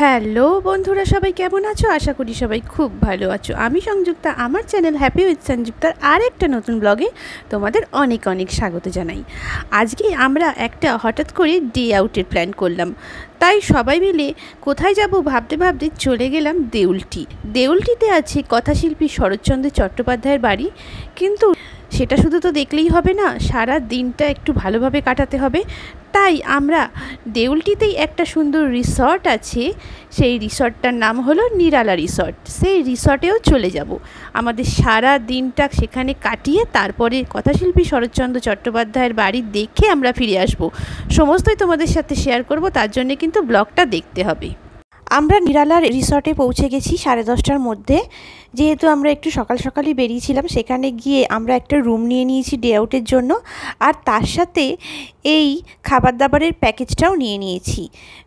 Hello বন্ধুরা, সবাই কেমন আছো? আশা করি সবাই খুব ভালো আছো। আমি সংযুক্তা, আমার চ্যানেল হ্যাপি উইথ সংযুক্তার আরেকটা নতুন ব্লগে তোমাদের অনেক অনেক স্বাগত জানাই। আজকে আমরা একটা হঠাৎ করে ডে আউটের প্ল্যান করলাম, তাই সবাই মিলে কোথায় যাব ভাবতে ভাবতে চলে গেলাম দেউলটি। দেউলটিতে আছে কথাশিল্পী শরৎচন্দ্র চট্টোপাধ্যায়ের বাড়ি, কিন্তু সেটা শুধু তো দেখলেই হবে না, সারা দিনটা একটু ভালোভাবে কাটাতে হবে। তাই আমরা দেউলটিতেই একটা সুন্দর রিসর্ট আছে, সেই রিসর্টটার নাম হলো নিরালা রিসর্ট, সেই রিসর্টেও চলে যাব। আমাদের সারা দিনটা সেখানে কাটিয়ে তারপরে কথাশিল্পী শরৎচন্দ্র চট্টোপাধ্যায়ের বাড়ি দেখে আমরা ফিরে আসব। সমস্তই তোমাদের সাথে শেয়ার করব, তার জন্য কিন্তু ব্লগটা দেখতে হবে। আমরা নিরালা রিসর্টে পৌঁছে গেছি 10:30টার মধ্যে। যেহেতু আমরা একটু সকাল সকালই বেরিয়েছিলাম, সেখানে গিয়ে আমরা একটা রুম নিয়ে নিয়েছি ডে আউটের জন্য, আর তার সাথে এই খাবার দাবারের প্যাকেজটাও নিয়ে নিয়েছি।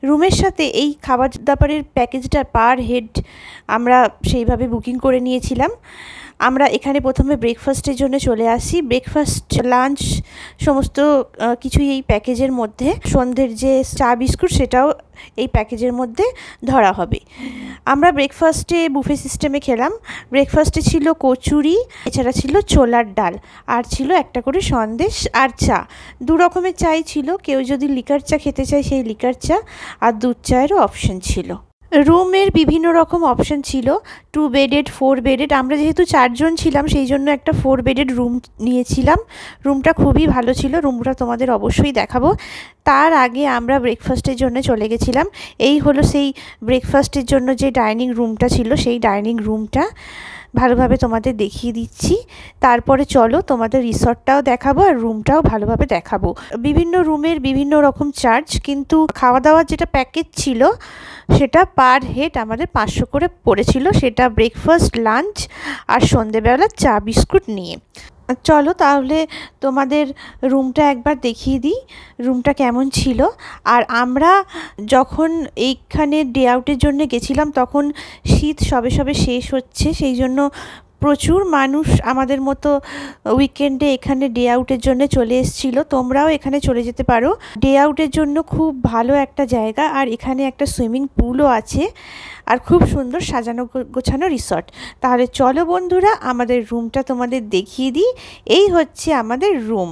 রুমের সাথে এই খাবার দাবারের প্যাকেজটা পার হেড আমরা সেইভাবে বুকিং করে নিয়েছিলাম। আমরা এখানে প্রথমে ব্রেকফাস্টের জন্য চলে আসি। ব্রেকফাস্ট, লাঞ্চ সমস্ত কিছুই এই প্যাকেজের মধ্যে। সন্ধ্যের যে চা বিস্কুট সেটাও এই প্যাকেজের মধ্যে ধরা হবে। আমরা ব্রেকফাস্টে বুফে সিস্টেমে খেলাম। ব্রেকফাস্টে ছিল কচুরি, এছাড়া ছিল ছোলার ডাল, আর ছিল একটা করে সন্দেশ আর চা। 2 রকমের চাই ছিল, কেউ যদি লিকার চা খেতে চায় সেই লিকার চা, আর দুধ চায়েরও অপশন ছিল। রুমের বিভিন্ন রকম অপশন ছিল, 2 বেডেড, 4 বেডেড। আমরা যেহেতু 4 জন ছিলাম সেই জন্য একটা 4 বেডেড রুম নিয়েছিলাম। রুমটা খুবই ভালো ছিল, রুমটা তোমাদের অবশ্যই দেখাবো। তার আগে আমরা ব্রেকফাস্টের জন্য চলে গেছিলাম। এই হলো সেই ব্রেকফাস্টের জন্য যে ডাইনিং রুমটা ছিল, সেই ডাইনিং রুমটা ভালোভাবে তোমাদের দেখিয়ে দিচ্ছি। তারপরে চলো তোমাদের রিসর্টটাও দেখাবো আর রুমটাও ভালোভাবে দেখাবো। বিভিন্ন রুমের বিভিন্ন রকম চার্জ, কিন্তু খাওয়া দাওয়ার যেটা প্যাকেজ ছিল সেটা পার হেড আমাদের 500 করে পড়েছিল, সেটা ব্রেকফাস্ট, লাঞ্চ আর সন্ধেবেলা চা বিস্কুট নিয়ে। চলো তাহলে তোমাদের রুমটা একবার দেখিয়ে দিই, রুমটা কেমন ছিল। আর আমরা যখন এইখানে ডে আউটের জন্য গেছিলাম তখন শীত সবে সবে শেষ হচ্ছে, সেই জন্য প্রচুর মানুষ আমাদের মতো উইকেন্ডে এখানে ডে আউটের জন্য চলে এসেছিলো। তোমরাও এখানে চলে যেতে পারো, ডে আউটের জন্য খুব ভালো একটা জায়গা। আর এখানে একটা সুইমিং পুলও আছে, আর খুব সুন্দর সাজানো গোছানো রিসর্ট। তাহলে চলো বন্ধুরা, আমাদের রুমটা তোমাদের দেখিয়ে দিই। এই হচ্ছে আমাদের রুম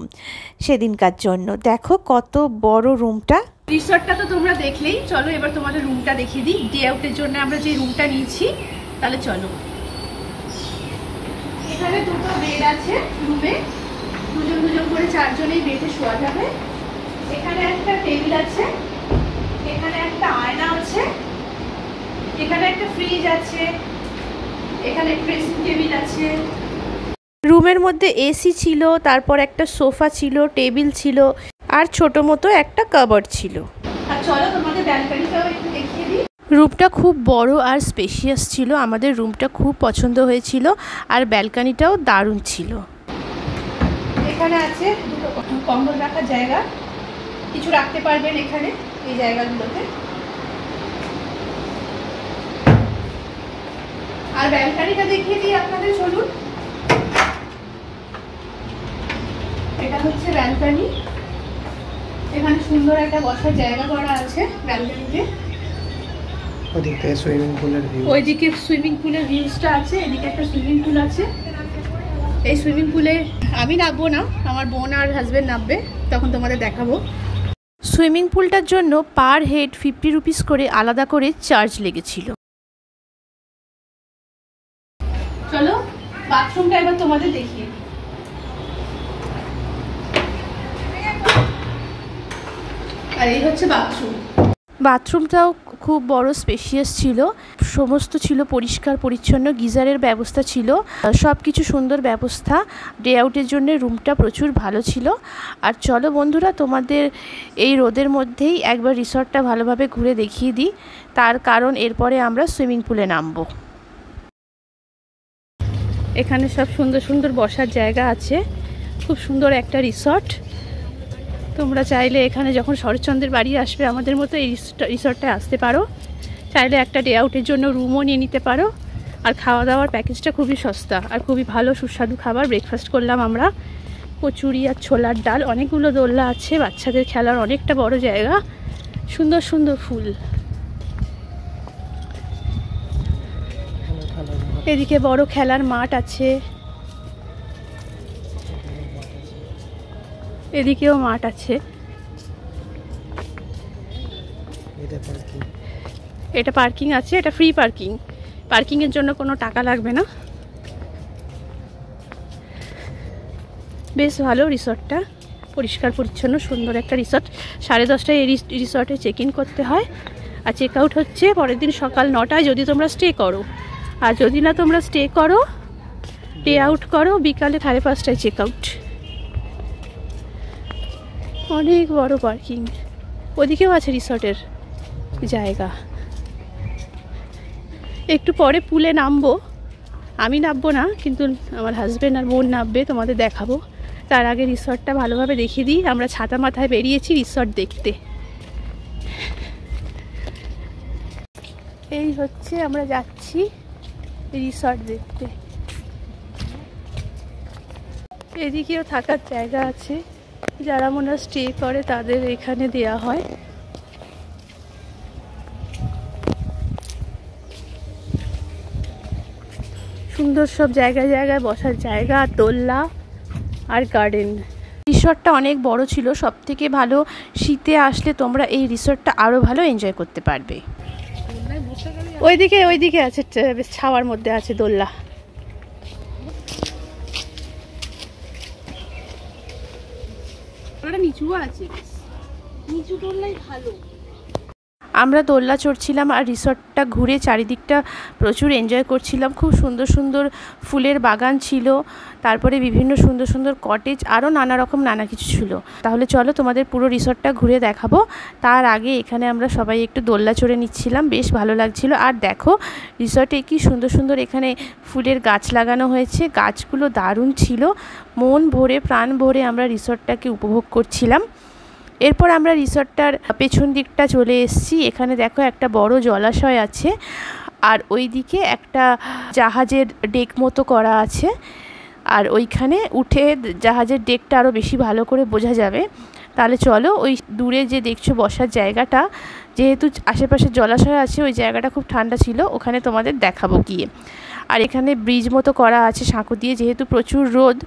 সেদিনকার জন্য। দেখো কত বড় রুমটা। রিসর্টটা তো তোমরা দেখলেই, চলো এবার তোমাদের রুমটা দেখিয়ে দিই। ডে আউটের জন্য আমরা যে রুমটা নিয়েছি, তাহলে চলো। এখানে 2টো বেড আছে রুমে, 2জন করে 4 জনেই বেডে শোয়া যাবে। এখানে একটা টেবিল আছে, এখানে একটা আয়না আছে, এখানে একটা ফ্রিজ আছে, এখানে ড্রেসিং টেবিল আছে। রুমের মধ্যে এসি ছিল, তারপর একটা সোফা ছিল, টেবিল ছিল, আর ছোট মতো একটা কাবার্ড ছিল। আর চলো তোমাদের ব্যালকনিটাও একটু দেখিয়ে দিই। রুমটা খুব বড় আর স্পেশিয়াস ছিল, আমাদের রুমটা খুব পছন্দ হয়েছিল, আর ব্যালকনিটাও দারুণ ছিল। এখানে আছে 2টো কম্বল রাখার জায়গা, কিছু রাখতে পারবেন এখানে এই জায়গাগুলোতে। আর ব্যালকনিটা দেখিয়ে দিই আপনাদের, চলুন। এটা হচ্ছে ব্যালকনি, এখানে সুন্দর একটা বসার জায়গা করা আছে ব্যালকনিতে। ওইদিকে সুইমিং পুলের ভিউজটা আছে, এদিকে একটা সুইমিং পুল আছে। এই সুইমিং পুলে আমি নামবো না, আমার বোন আর হাজবেন্ড নামবে, তখন তোমাদের দেখাবো। সুইমিং পুলটার জন্য পার হেড 50 রুপিস করে আলাদা করে চার্জ লেগেছিল। চলো বাথরুমটা এবার তোমাদের দেখিয়ে। আর এই হচ্ছে বাথরুম। বাথরুমটাও খুব বড়, স্পেশিয়াস ছিল, সমস্ত ছিল পরিষ্কার পরিচ্ছন্ন, গিজারের ব্যবস্থা ছিল, সব কিছু সুন্দর ব্যবস্থা। ডে আউটের জন্য রুমটা প্রচুর ভালো ছিল। আর চলো বন্ধুরা, তোমাদের এই রোদের মধ্যেই একবার রিসর্টটা ভালোভাবে ঘুরে দেখিয়ে দিই, তার কারণ এরপরে আমরা সুইমিং পুলে নামবো। এখানে সব সুন্দর সুন্দর বসার জায়গা আছে, খুব সুন্দর একটা রিসর্ট। তোমরা চাইলে এখানে যখন শরৎচন্দ্রের বাড়ি আসবে আমাদের মতো এই রিসর্টটায় আসতে পারো। চাইলে একটা ডে আউটের জন্য রুমও নিয়ে নিতে পারো। আর খাওয়া দাওয়ার প্যাকেজটা খুবই সস্তা আর খুবই ভালো সুস্বাদু খাবার। ব্রেকফাস্ট করলাম আমরা, কচুরি আর ছোলার ডাল, অনেকগুলো দোলনা আছে, বাচ্চাদের খেলার অনেকটা বড় জায়গা, সুন্দর সুন্দর ফুল। এদিকে বড় খেলার মাঠ আছে, এদিকেও মাঠ আছে। এটা পার্কিং আছে, এটা ফ্রি পার্কিং, পার্কিংয়ের জন্য কোনো টাকা লাগবে না। বেশ ভালো রিসর্টটা, পরিষ্কার পরিচ্ছন্ন সুন্দর একটা রিসর্ট। 10:30টায় এই রিসর্টে চেক ইন করতে হয়, আর চেক আউট হচ্ছে পরের দিন সকাল 9টায় যদি তোমরা স্টে করো। আর যদি না তোমরা স্টে করো, ডে আউট করো, বিকালে 5:30টায় চেক আউট। অনেক বড় পার্কিং, ওদিকেও আছে রিসর্টের জায়গা। একটু পরে পুলে নামবো, আমি নামবো না, কিন্তু আমার হাজব্যান্ড আর বোন নামবে, তোমাদের দেখাবো। তার আগে রিসর্টটা ভালোভাবে দেখিয়ে দিই। আমরা ছাতা মাথায় বেরিয়েছি রিসর্ট দেখতে। এই হচ্ছে আমরা যাচ্ছি রিসর্ট দেখতে। এদিকেও থাকার জায়গা আছে, যারা মনে হয় স্টে করে তাদের এখানে দেয়া হয়। সুন্দর সব জায়গায় জায়গায় বসার জায়গা, দোলনা আর গার্ডেন। রিসর্টটা অনেক বড় ছিল, সব থেকে ভালো শীতে আসলে তোমরা এই রিসর্টটা আরও ভালো এনজয় করতে পারবে। ওইদিকে আছে, বেশ ছাওয়ার মধ্যে আছে দোলনা। নিচু আছে, নিচু দোলনাই ভালো। আমরা দোলনা চড়ছিলাম আর রিসর্টটা ঘুরে চারিদিকটা প্রচুর এনজয় করছিলাম। খুব সুন্দর সুন্দর ফুলের বাগান ছিল, তারপরে বিভিন্ন সুন্দর সুন্দর কটেজ, আরও নানা কিছু ছিল। তাহলে চলো তোমাদের পুরো রিসর্টটা ঘুরে দেখাবো। তার আগে এখানে আমরা সবাই একটু দোলনা চড়ে নিচ্ছিলাম, বেশ ভালো লাগছিল। আর দেখো রিসর্টে কি সুন্দর সুন্দর এখানে ফুলের গাছ লাগানো হয়েছে, গাছগুলো দারুণ ছিল। মন ভরে প্রাণ ভরে আমরা রিসর্টটাকে উপভোগ করছিলাম। এরপর আমরা রিসর্টটার পেছন দিকটা চলে এসেছি। এখানে দেখো একটা বড় জলাশয় আছে, আর ওই দিকে একটা জাহাজের ডেক মতো করা আছে। আর ওইখানে উঠে জাহাজের ডেকটা আরও বেশি ভালো করে বোঝা যাবে। তাহলে চলো, ওই দূরে যে দেখছো বসার জায়গাটা, যেহেতু আশেপাশে জলাশয় আছে, ওই জায়গাটা খুব ঠান্ডা ছিল, ওখানে তোমাদের দেখাবো গিয়ে। আর এখানে ব্রিজ মতো করা আছে সাঁকো দিয়ে, যেহেতু প্রচুর রোদ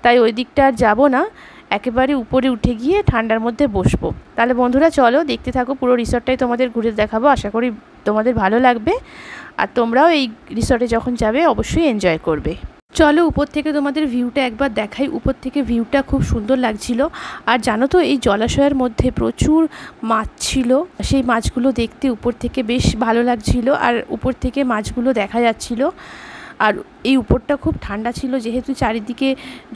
তাই ওই দিকটা আর যাবো না, একেবারে উপরে উঠে গিয়ে ঠান্ডার মধ্যে বসবো। তাহলে বন্ধুরা চলো দেখতে থাকো, পুরো রিসর্টটাই তোমাদের ঘুরে দেখাবো। আশা করি তোমাদের ভালো লাগবে, আর তোমরাও এই রিসর্টে যখন যাবে অবশ্যই এনজয় করবে। চলো উপর থেকে তোমাদের ভিউটা একবার দেখাই। উপর থেকে ভিউটা খুব সুন্দর লাগছিল। আর জানো তো এই জলাশয়ের মধ্যে প্রচুর মাছ ছিল, সেই মাছগুলো দেখতে উপর থেকে বেশ ভালো লাগছিল, আর উপর থেকে মাছগুলো দেখা যাচ্ছিল। আর এই উপরটা খুব ঠান্ডা ছিল, যেহেতু চারিদিকে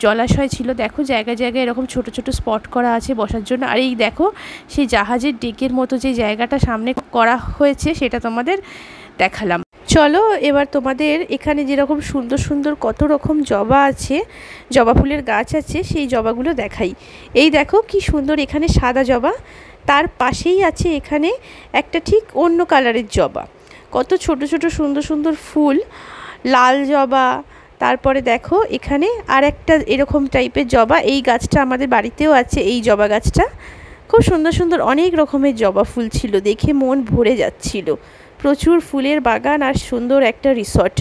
জলাশয় ছিল। দেখো জায়গায় জায়গায় এরকম ছোট ছোট স্পট করা আছে বসার জন্য। আর এই দেখো সেই জাহাজের ডেকের মতো যে জায়গাটা সামনে করা হয়েছে, সেটা তোমাদের দেখালাম। চলো এবার তোমাদের এখানে যেরকম সুন্দর সুন্দর কত রকম জবা আছে, জবা ফুলের গাছ আছে, সেই জবাগুলো দেখাই। এই দেখো কি সুন্দর এখানে সাদা জবা, তার পাশেই আছে এখানে একটা ঠিক অন্য কালারের জবা। কত ছোট ছোট সুন্দর সুন্দর ফুল, লাল জবা। তারপরে দেখো এখানে আর একটা এরকম টাইপের জবা, এই গাছটা আমাদের বাড়িতেও আছে। এই জবা গাছটা খুব সুন্দর সুন্দর অনেক রকমের জবা ফুল ছিল, দেখে মন ভরে যাচ্ছিল। প্রচুর ফুলের বাগান আর সুন্দর একটা রিসর্ট,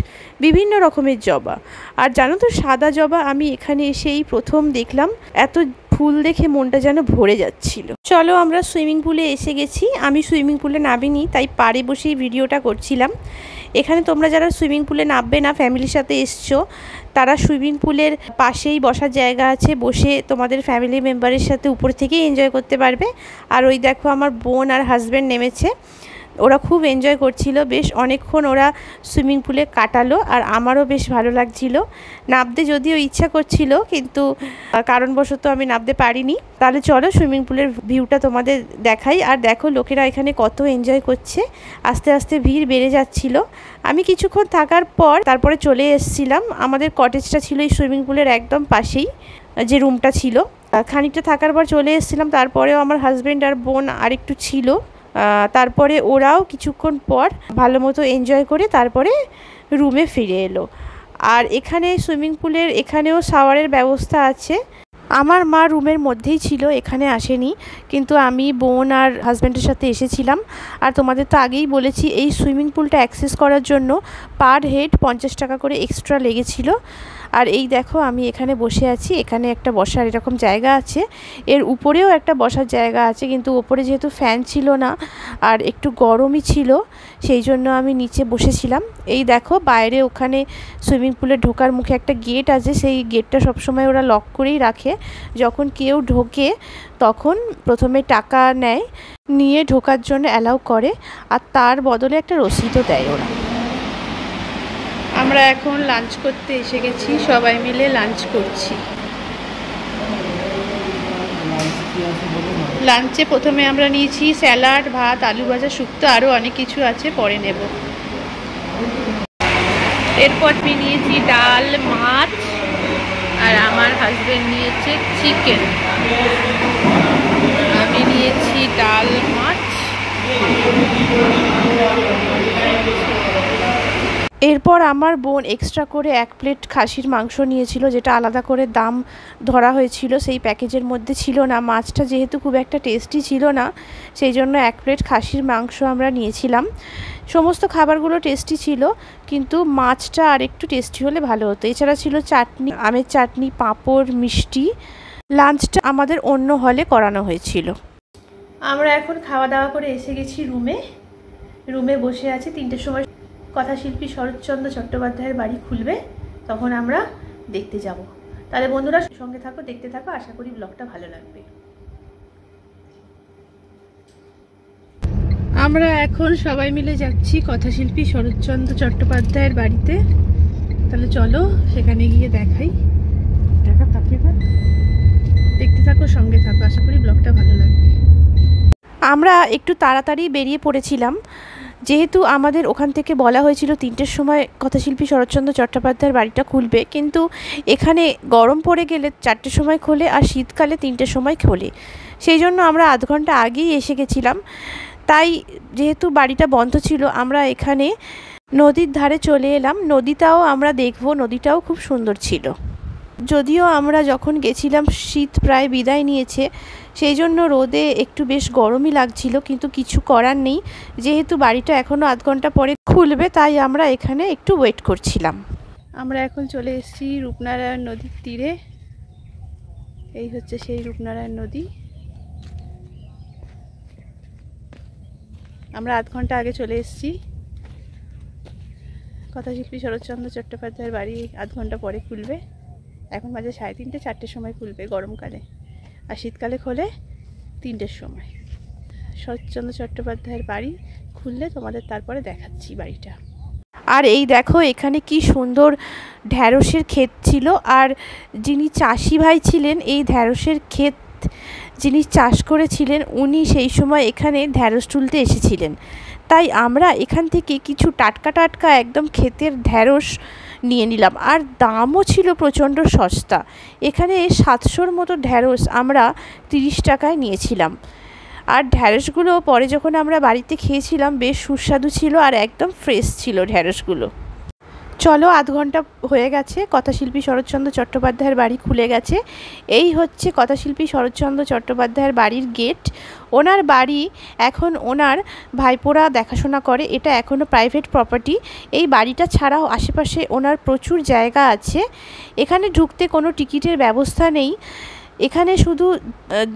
বিভিন্ন রকমের জবা। আর জানো তো সাদা জবা আমি এখানে এসেই প্রথম দেখলাম, এত ফুল দেখে মনটা যেন ভরে যাচ্ছিল। চলো আমরা সুইমিং পুলে এসে গেছি। আমি সুইমিং পুলে নামিনি, তাই পাড়ে বসেই ভিডিওটা করছিলাম। এখানে তোমরা যারা সুইমিং পুলে নামবে না, ফ্যামিলির সাথে এসছো, তারা সুইমিং পুলের পাশেই বসার জায়গা আছে, বসে তোমাদের ফ্যামিলি মেম্বারের সাথে উপর থেকেই এনজয় করতে পারবে। আর ওই দেখো আমার বোন আর হাজব্যান্ড নেমেছে, ওরা খুব এনজয় করছিল। বেশ অনেকক্ষণ ওরা সুইমিং পুলে কাটালো, আর আমারও বেশ ভালো লাগছিল। নামতে যদিও ইচ্ছা করছিল, কিন্তু কারণবশত আমি নামতে পারিনি। তাহলে চলো সুইমিং পুলের ভিউটা তোমাদের দেখাই। আর দেখো লোকেরা এখানে কত এনজয় করছে, আস্তে আস্তে ভিড় বেড়ে যাচ্ছিল। আমি কিছুক্ষণ থাকার পর তারপরে চলে এসেছিলাম। আমাদের কটেজটা ছিল এই সুইমিং পুলের একদম পাশেই, যে রুমটা ছিল। খানিকটা থাকার পর চলে এসেছিলাম। তারপরেও আমার হাজব্যান্ড আর বোন আরেকটু ছিল, তারপরে ওরাও কিছুক্ষণ পর ভালো মতো এনজয় করে তারপরে রুমে ফিরে এলো। আর এখানে সুইমিং পুলের এখানেও শাওয়ারের ব্যবস্থা আছে। আমার মা রুমের মধ্যেই ছিল, এখানে আসেনি, কিন্তু আমি বোন আর হাজব্যান্ডের সাথে এসেছিলাম। আর তোমাদের তো আগেই বলেছি এই সুইমিং পুলটা অ্যাক্সেস করার জন্য পার হেড 50 টাকা করে এক্সট্রা লেগেছিল। আর এই দেখো আমি এখানে বসে আছি, এখানে একটা বসার এরকম জায়গা আছে, এর উপরেও একটা বসার জায়গা আছে, কিন্তু ওপরে যেহেতু ফ্যান ছিল না আর একটু গরমই ছিল, সেই জন্য আমি নিচে বসেছিলাম। এই দেখো বাইরে ওখানে সুইমিং পুলে ঢোকার মুখে একটা গেট আছে, সেই গেটটা সবসময় ওরা লক করেই রাখে। যখন কেউ ঢোকে তখন প্রথমে টাকা নেয়, নিয়ে ঢোকার জন্য অ্যালাউ করে, আর তার বদলে একটা রসিদও দেয় ওরা। আমরা এখন লাঞ্চ করতে এসে গেছি, সবাই মিলে লাঞ্চ করছি। লাঞ্চে প্রথমে আমরা নিয়েছি স্যালাড, ভাত, আলু ভাজা, শুক্তো, আরও অনেক কিছু আছে, পরে নেব। এরপর আমি নিয়েছি ডাল, মাছ, আর আমার হাজবেন্ড নিয়েছে চিকেন। আমি নিয়েছি ডাল, মাছ। এরপর আমার বোন এক্সট্রা করে 1 প্লেট খাসির মাংস নিয়েছিল, যেটা আলাদা করে দাম ধরা হয়েছিল, সেই প্যাকেজের মধ্যে ছিল না। মাছটা যেহেতু খুব একটা টেস্টি ছিল না, সেই জন্য 1 প্লেট খাসির মাংস আমরা নিয়েছিলাম। সমস্ত খাবারগুলো টেস্টি ছিল, কিন্তু মাছটা আর একটু টেস্টি হলে ভালো হতো। এছাড়া ছিল চাটনি, আমের চাটনি, পাঁপড়, মিষ্টি। লাঞ্চটা আমাদের অন্য হলে করানো হয়েছিল। আমরা এখন খাওয়া দাওয়া করে এসে গেছি রুমে বসে আছি। 3টের সময় কথাশিল্পী শরৎচন্দ্র চট্টোপাধ্যায়ের বাড়ি খুলবে, তখন আমরা দেখতে যাব। তাহলে বন্ধুরা সঙ্গে থাকো, দেখতে থাকো, আশা করি ব্লগটা ভালো লাগবে। আমরা এখন সবাই মিলে যাচ্ছি কথাশিল্পী শরৎচন্দ্র চট্টোপাধ্যায়ের বাড়িতে। তাহলে চলো সেখানে গিয়ে দেখাই। দেখতে থাকো, সঙ্গে থাকো, আশা করি ব্লগটা ভালো লাগবে। আমরা একটু তাড়াতাড়ি বেরিয়ে পড়েছিলাম, যেহেতু আমাদের ওখান থেকে বলা হয়েছিল 3টের সময় কথাশিল্পী শরৎচন্দ্র চট্টোপাধ্যায়ের বাড়িটা খুলবে, কিন্তু এখানে গরম পড়ে গেলে 4টের সময় খোলে, আর শীতকালে 3টের সময় খোলে। সেই জন্য আমরা আধ ঘন্টা আগেই এসে গেছিলাম। তাই যেহেতু বাড়িটা বন্ধ ছিল, আমরা এখানে নদীর ধারে চলে এলাম। নদীটাও আমরা দেখব, নদীটাও খুব সুন্দর ছিল। যদিও আমরা যখন গেছিলাম শীত প্রায় বিদায় নিয়েছে, সেই জন্য রোদে একটু বেশ গরমই লাগছিল, কিন্তু কিছু করার নেই, যেহেতু বাড়িটা এখনও আধ ঘন্টা পরে খুলবে, তাই আমরা এখানে একটু ওয়েট করছিলাম। আমরা এখন চলে এসেছি রূপনারায়ণ নদীর তীরে। এই হচ্ছে সেই রূপনারায়ণ নদী। আমরা আধ ঘন্টা আগে চলে এসেছি। কথাশিল্পী শরৎচন্দ্র চট্টোপাধ্যায়ের বাড়ি আধ ঘন্টা পরে খুলবে। এখন বাজে 3:30, 4টের সময় খুলবে গরমকালে, আর শীতকালে খোলে 3টের সময়। শরৎচন্দ্র চট্টোপাধ্যায়ের বাড়ি খুললে তোমাদের তারপরে দেখাচ্ছি বাড়িটা। আর এই দেখো এখানে কি সুন্দর ঢ্যাঁড়সের ক্ষেত ছিল, আর যিনি চাষি ভাই ছিলেন, এই ঢ্যাঁড়সের ক্ষেত যিনি চাষ করেছিলেন, উনি সেই সময় এখানে ঢ্যাঁড়স তুলতে এসেছিলেন। তাই আমরা এখান থেকে কিছু টাটকা টাটকা একদম ক্ষেতের ঢ্যাঁড়স নিয়ে নিলাম, আর দামও ছিল প্রচণ্ড সস্তা। এখানে 700-র মতো ঢ্যাঁড়স আমরা 30 টাকায় নিয়েছিলাম। আর ঢ্যাঁড়সগুলো পরে যখন আমরা বাড়িতে খেয়েছিলাম বেশ সুস্বাদু ছিল, আর একদম ফ্রেশ ছিল ঢ্যাঁড়সগুলো। চলো, আধ ঘন্টা হয়ে গেছে, কথাশিল্পী শরৎচন্দ্র চট্টোপাধ্যায়ের বাড়ি খুলে গেছে। এই হচ্ছে কথাশিল্পী শরৎচন্দ্র চট্টোপাধ্যায়ের বাড়ির গেট। ওনার বাড়ি এখন ওনার ভাইপোরা দেখাশোনা করে, এটা এখনও প্রাইভেট প্রপার্টি। এই বাড়িটা ছাড়াও আশেপাশে ওনার প্রচুর জায়গা আছে। এখানে ঢুকতে কোনো টিকিটের ব্যবস্থা নেই। এখানে শুধু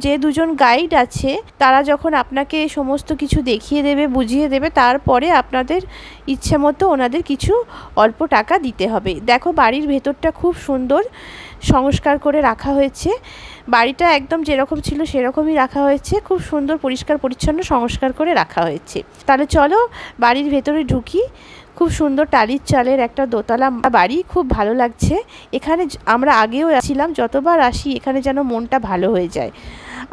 যে 2জন গাইড আছে, তারা যখন আপনাকে সমস্ত কিছু দেখিয়ে দেবে, বুঝিয়ে দেবে, তারপরে আপনাদের ইচ্ছে মতো ওনাদের কিছু অল্প টাকা দিতে হবে। দেখো বাড়ির ভেতরটা খুব সুন্দর সংস্কার করে রাখা হয়েছে। বাড়িটা একদম যেরকম ছিল সেরকমই রাখা হয়েছে, খুব সুন্দর পরিষ্কার পরিচ্ছন্ন সংস্কার করে রাখা হয়েছে। তাহলে চলো বাড়ির ভেতরে ঢুকি। খুব সুন্দর টালির চালের একটা দোতলা বাড়ি, খুব ভালো লাগছে। এখানে আমরা আগেও ছিলাম, যতবার আসি এখানে যেন মনটা ভালো হয়ে যায়।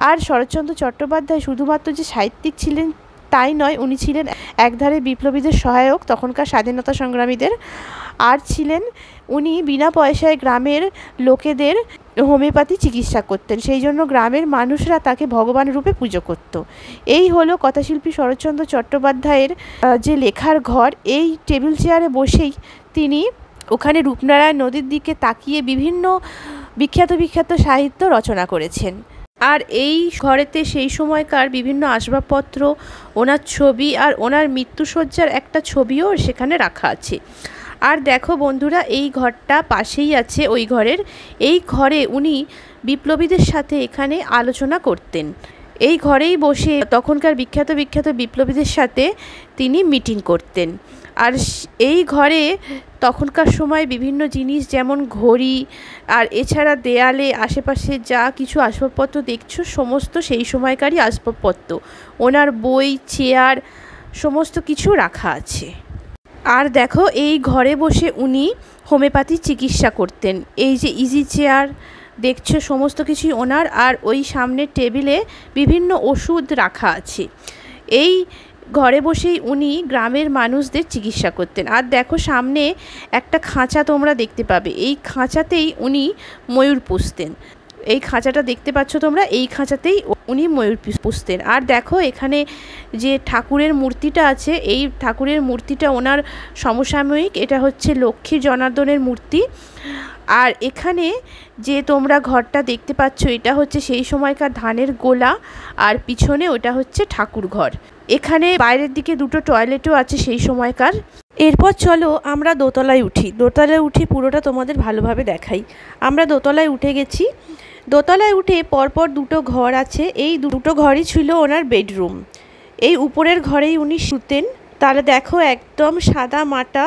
আর শরৎচন্দ্র চট্টোপাধ্যায় শুধুমাত্র যে সাহিত্যিক ছিলেন তাই নয়, উনি ছিলেন একধারে বিপ্লবীদের সহায়ক, তখনকার স্বাধীনতা সংগ্রামীদের। আর ছিলেন উনি বিনা পয়সায় গ্রামের লোকেদের হোমিওপ্যাথি চিকিৎসা করতেন, সেই জন্য গ্রামের মানুষরা তাকে ভগবান রূপে পুজো করত। এই হলো কথাশিল্পী শরৎচন্দ্র চট্টোপাধ্যায়ের যে লেখার ঘর। এই টেবিল চেয়ারে বসেই তিনি ওখানে রূপনারায়ণ নদীর দিকে তাকিয়ে বিভিন্ন বিখ্যাত বিখ্যাত সাহিত্য রচনা করেছেন। আর এই ঘরেতে সেই সময়কার বিভিন্ন আসবাবপত্র, ওনার ছবি আর ওনার মৃত্যুশয্যার একটা ছবিও সেখানে রাখা আছে। আর দেখো বন্ধুরা, এই ঘরটা পাশেই আছে ওই ঘরের। এই ঘরে উনি বিপ্লবীদের সাথে এখানে আলোচনা করতেন। এই ঘরেই বসে তখনকার বিখ্যাত বিখ্যাত বিপ্লবীদের সাথে তিনি মিটিং করতেন। আর এই ঘরে তখনকার সময় বিভিন্ন জিনিস যেমন ঘড়ি আর এছাড়া দেয়ালে আশেপাশে যা কিছু আসবাবপত্র দেখছো সমস্ত সেই সময়কারই আসবাবপত্র, ওনার বই, চেয়ার সমস্ত কিছু রাখা আছে। আর দেখো এই ঘরে বসে উনি হোমিওপ্যাথি চিকিৎসা করতেন। এই যে ইজি চেয়ার দেখছো সমস্ত কিছুই ওনার, আর ওই সামনের টেবিলে বিভিন্ন ওষুধ রাখা আছে। এই ঘরে বসেই উনি গ্রামের মানুষদের চিকিৎসা করতেন। আর দেখো সামনে একটা খাঁচা তোমরা দেখতে পাবে, এই খাঁচাতেই উনি ময়ূর পুষতেন। এই খাঁচাটা দেখতে পাচ্ছ তোমরা, এই খাঁচাতেই উনি ময়ূর পুষতেন। আর দেখো এখানে যে ঠাকুরের মূর্তিটা আছে, এই ঠাকুরের মূর্তিটা ওনার সমসাময়িক, এটা হচ্ছে লক্ষ্মী জনার্দনের মূর্তি। আর এখানে যে তোমরা ঘরটা দেখতে পাচ্ছ এটা হচ্ছে সেই সময়কার ধানের গোলা, আর পিছনে ওটা হচ্ছে ঠাকুর ঘর। এখানে বাইরের দিকে দুটো টয়লেটও আছে সেই সময়কার। এরপর চলো আমরা দোতলায় উঠি। দোতলায় উঠি পুরোটা তোমাদের ভালোভাবে দেখাই। আমরা দোতলায় উঠে গেছি। দোতলায় উঠে পরপর দুটো ঘর আছে, এই দুটো ঘরই ছিল ওনার বেডরুম। এই উপরের ঘরেই উনি শুতেন। তাহলে দেখো একদম সাদা মাটা,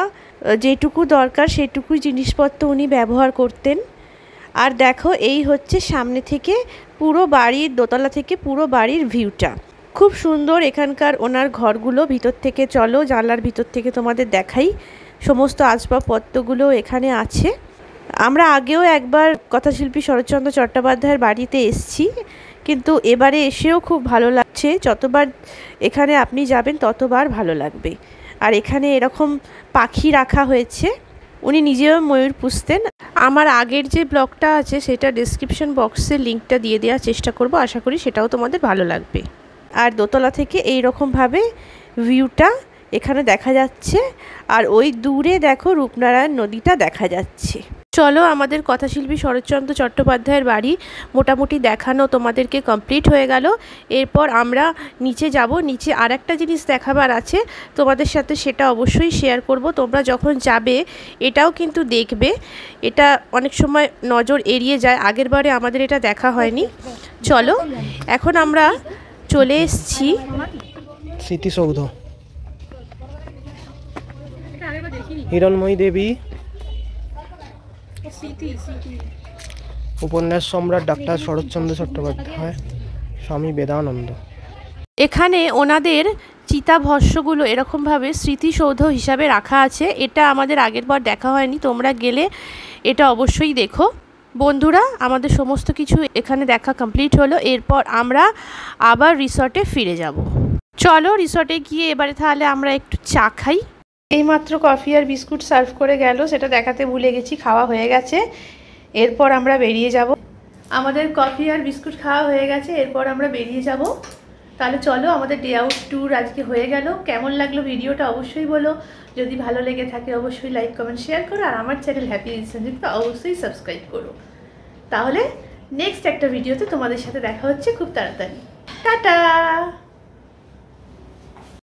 যেটুকু দরকার সেটুকুই জিনিসপত্র উনি ব্যবহার করতেন। আর দেখো এই হচ্ছে সামনে থেকে পুরো বাড়ির, দোতলা থেকে পুরো বাড়ির ভিউটা খুব সুন্দর। এখানকার ওনার ঘরগুলো ভিতর থেকে চলো জানলার ভিতর থেকে তোমাদের দেখাই। সমস্ত আসবাবপত্রগুলো এখানে আছে। আমরা আগেও একবার কথাশিল্পী শরৎচন্দ্র চট্টোপাধ্যায়ের বাড়িতে এসেছি, কিন্তু এবারে এসেও খুব ভালো লাগছে। যতবার এখানে আপনি যাবেন ততবার ভালো লাগবে। আর এখানে এরকম পাখি রাখা হয়েছে, উনি নিজেও ময়ূর পুষতেন। আমার আগের যে ব্লগটা আছে সেটা ডেসক্রিপশন বক্সে লিঙ্কটা দিয়ে দেওয়ার চেষ্টা করব, আশা করি সেটাও তোমাদের ভালো লাগবে। আর দোতলা থেকে এই রকমভাবে ভিউটা এখানে দেখা যাচ্ছে। আর ওই দূরে দেখো রূপনারায়ণ নদীটা দেখা যাচ্ছে। চলো আমাদের কথাশিল্পী শরৎচন্দ্র চট্টোপাধ্যায়ের বাড়ি মোটামুটি দেখানো তোমাদেরকে কমপ্লিট হয়ে গেল। এরপর আমরা নিচে যাব। নিচে আর একটা জিনিস দেখাবার আছে তোমাদের সাথে, সেটা অবশ্যই শেয়ার করব। তোমরা যখন যাবে এটাও কিন্তু দেখবে, এটা অনেক সময় নজর এড়িয়ে যায়। আগের বারে আমাদের এটা দেখা হয়নি। চলো এখন আমরা চলে এসেছি স্মৃতিসৌধ। হিরণময়ী দেবী, উপন্যাস সম্রাট ডাক্তার শরৎচন্দ্র চট্টোপাধ্যায়, স্বামী বেদানন্দ। এখানে ওনাদের চিতাভস্মগুলো এরকমভাবে স্মৃতিসৌধ হিসাবে রাখা আছে। এটা আমাদের আগেরবার দেখা হয়নি, তোমরা গেলে এটা অবশ্যই দেখো। বন্ধুরা আমাদের সমস্ত কিছু এখানে দেখা কমপ্লিট হলো। এরপর আমরা আবার রিসর্টে ফিরে যাব। চলো রিসর্টে গিয়ে এবারে তাহলে আমরা একটু চা খাই। এইমাত্র কফি আর বিস্কুট সার্ভ করে গেল, সেটা দেখাতে ভুলে গেছি। খাওয়া হয়ে গেছে, এরপর আমরা বেরিয়ে যাব। আমাদের কফি আর বিস্কুট খাওয়া হয়ে গেছে, এরপর আমরা বেরিয়ে যাব। তাহলে চলো আমাদের ডে আউট ট্যুর আজকে হয়ে গেল। কেমন লাগলো ভিডিওটা অবশ্যই বলো। যদি ভালো লেগে থাকে অবশ্যই লাইক কমেন্ট শেয়ার করো, আর আমার চ্যানেল হ্যাপি উইথ সঞ্জুক্তা অবশ্যই সাবস্ক্রাইব করো। তাহলে নেক্সট একটা ভিডিওতে তোমাদের সাথে দেখা হচ্ছে খুব তাড়াতাড়ি। টাটা।